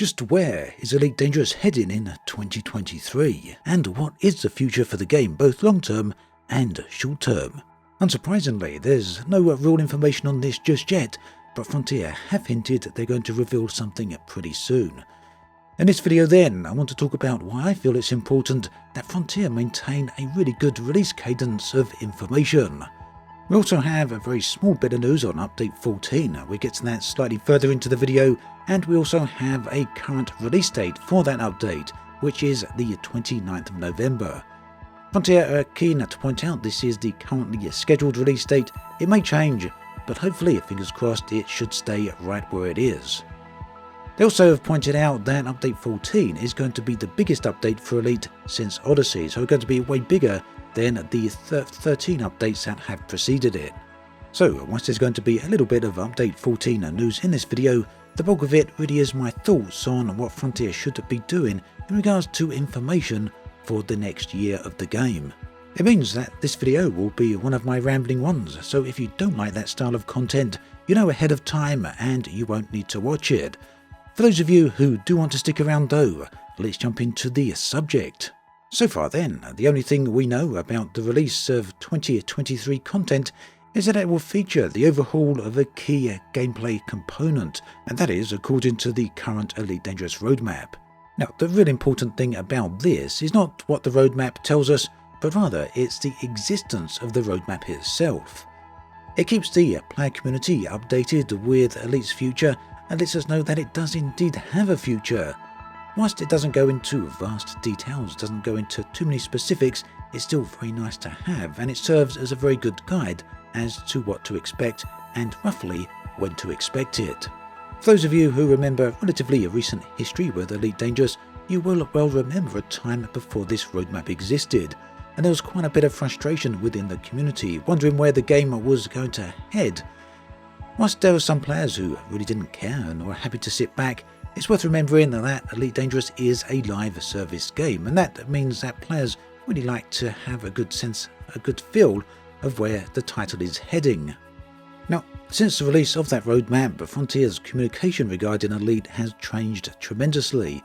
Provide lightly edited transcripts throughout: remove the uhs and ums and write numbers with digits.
Just where is Elite Dangerous heading in 2023? And what is the future for the game, both long-term and short-term? Unsurprisingly, there's no real information on this just yet, but Frontier have hinted they're going to reveal something pretty soon. In this video then, I want to talk about why I feel it's important that Frontier maintain a really good release cadence of information. We also have a very small bit of news on Update 14, we'll get to that slightly further into the video, and we also have a current release date for that update, which is the 29th of November. Frontier are keen to point out this is the currently scheduled release date. It may change, but hopefully, fingers crossed, it should stay right where it is. They also have pointed out that Update 14 is going to be the biggest update for Elite since Odyssey, so it's going to be way bigger than the 13 updates that have preceded it. So, whilst there's going to be a little bit of Update 14 news in this video, the bulk of it really is my thoughts on what Frontier should be doing in regards to information for the next year of the game. It means that this video will be one of my rambling ones, so if you don't like that style of content, you know ahead of time and you won't need to watch it. For those of you who do want to stick around though, let's jump into the subject. So far then, the only thing we know about the release of 2023 content is that it will feature the overhaul of a key gameplay component, and that is according to the current Elite Dangerous roadmap. Now, the real important thing about this is not what the roadmap tells us, but rather it's the existence of the roadmap itself. It keeps the player community updated with Elite's future and lets us know that it does indeed have a future. Whilst it doesn't go into vast details, doesn't go into too many specifics, it's still very nice to have, and it serves as a very good guide as to what to expect and roughly when to expect it. For those of you who remember relatively recent history with Elite Dangerous, you will well remember a time before this roadmap existed, and there was quite a bit of frustration within the community, wondering where the game was going to head. Whilst there were some players who really didn't care and were happy to sit back, it's worth remembering that Elite Dangerous is a live service game, and that means that players really like to have a good sense, a good feel of where the title is heading. Now, since the release of that roadmap, Frontier's communication regarding Elite has changed tremendously.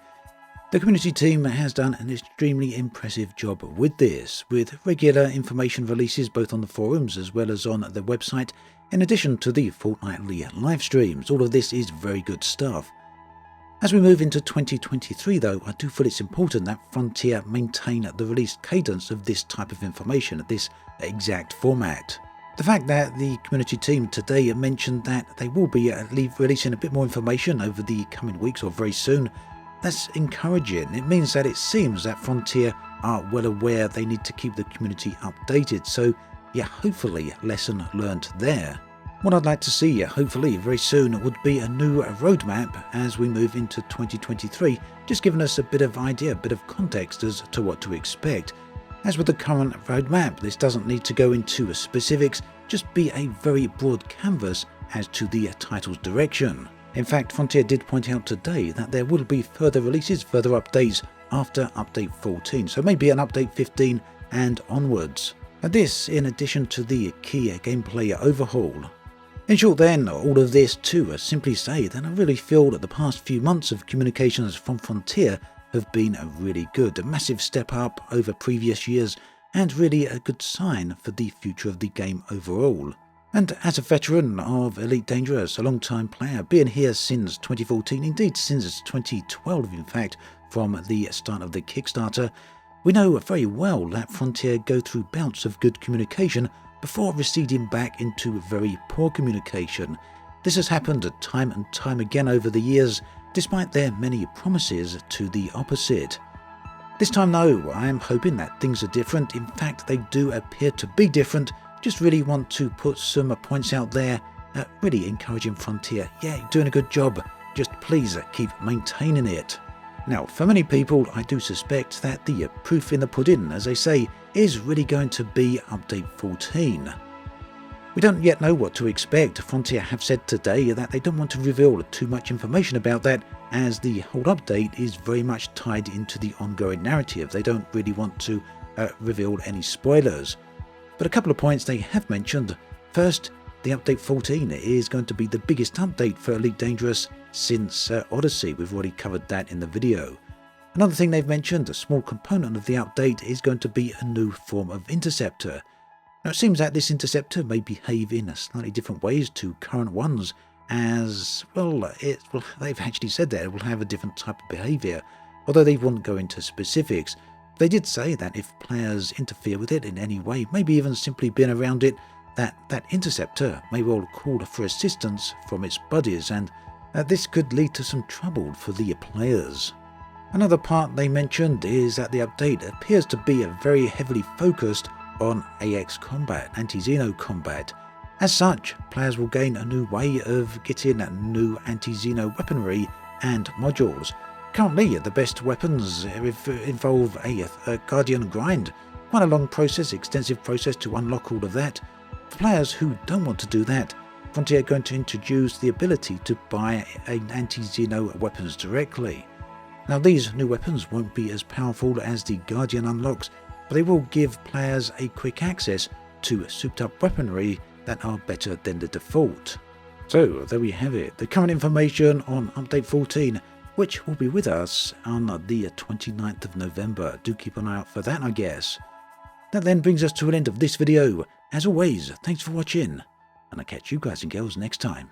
The community team has done an extremely impressive job with this, with regular information releases both on the forums as well as on the website, in addition to the fortnightly live streams. All of this is very good stuff. As we move into 2023 though, I do feel it's important that Frontier maintain the release cadence of this type of information at this exact format. The fact that the community team today mentioned that they will be releasing a bit more information over the coming weeks or very soon, that's encouraging. It means that it seems that Frontier are well aware they need to keep the community updated, so yeah, hopefully lesson learned there. What I'd like to see, hopefully very soon, would be a new roadmap as we move into 2023, just giving us a bit of idea, a bit of context as to what to expect. As with the current roadmap, this doesn't need to go into specifics, just be a very broad canvas as to the title's direction. In fact, Frontier did point out today that there will be further releases, further updates after Update 14, so maybe an Update 15 and onwards. And this in addition to the key gameplay overhaul. In short then, all of this to simply say that I really feel that the past few months of communications from Frontier have been really good, a massive step up over previous years, and really a good sign for the future of the game overall. And as a veteran of Elite Dangerous, a long-time player, being here since 2014, indeed since 2012 in fact, from the start of the Kickstarter, we know very well that Frontier go through bouts of good communication before receding back into very poor communication. This has happened time and time again over the years, despite their many promises to the opposite. This time though, I am hoping that things are different. In fact, they do appear to be different. Just really want to put some points out there, really encouraging Frontier. Yeah, you're doing a good job. Just please keep maintaining it. Now, for many people, I do suspect that the proof in the pudding, as they say, is really going to be Update 14. We don't yet know what to expect. Frontier have said today that they don't want to reveal too much information about that, as the whole update is very much tied into the ongoing narrative. They don't really want to reveal any spoilers. But a couple of points they have mentioned. First, the Update 14 is going to be the biggest update for Elite Dangerous since Odyssey. We've already covered that in the video. Another thing they've mentioned, a small component of the update, is going to be a new form of interceptor. Now it seems that this interceptor may behave in slightly different ways to current ones, as well, they've actually said that it will have a different type of behaviour, although they wouldn't go into specifics. They did say that if players interfere with it in any way, maybe even simply being around it, that interceptor may well call for assistance from its buddies, and this could lead to some trouble for the players. Another part they mentioned is that the update appears to be very heavily focused on AX combat, anti-Xeno combat. As such, players will gain a new way of getting new anti-Xeno weaponry and modules. Currently, the best weapons involve a Guardian grind, quite a long process, extensive process to unlock all of that. For players who don't want to do that, Frontier are going to introduce the ability to buy anti-Xeno weapons directly. Now these new weapons won't be as powerful as the Guardian unlocks, but they will give players a quick access to souped up weaponry that are better than the default. So there we have it, the current information on Update 14, which will be with us on the 29th of November. Do keep an eye out for that, I guess. That then brings us to an end of this video. As always, thanks for watching, and I'll catch you guys and girls next time.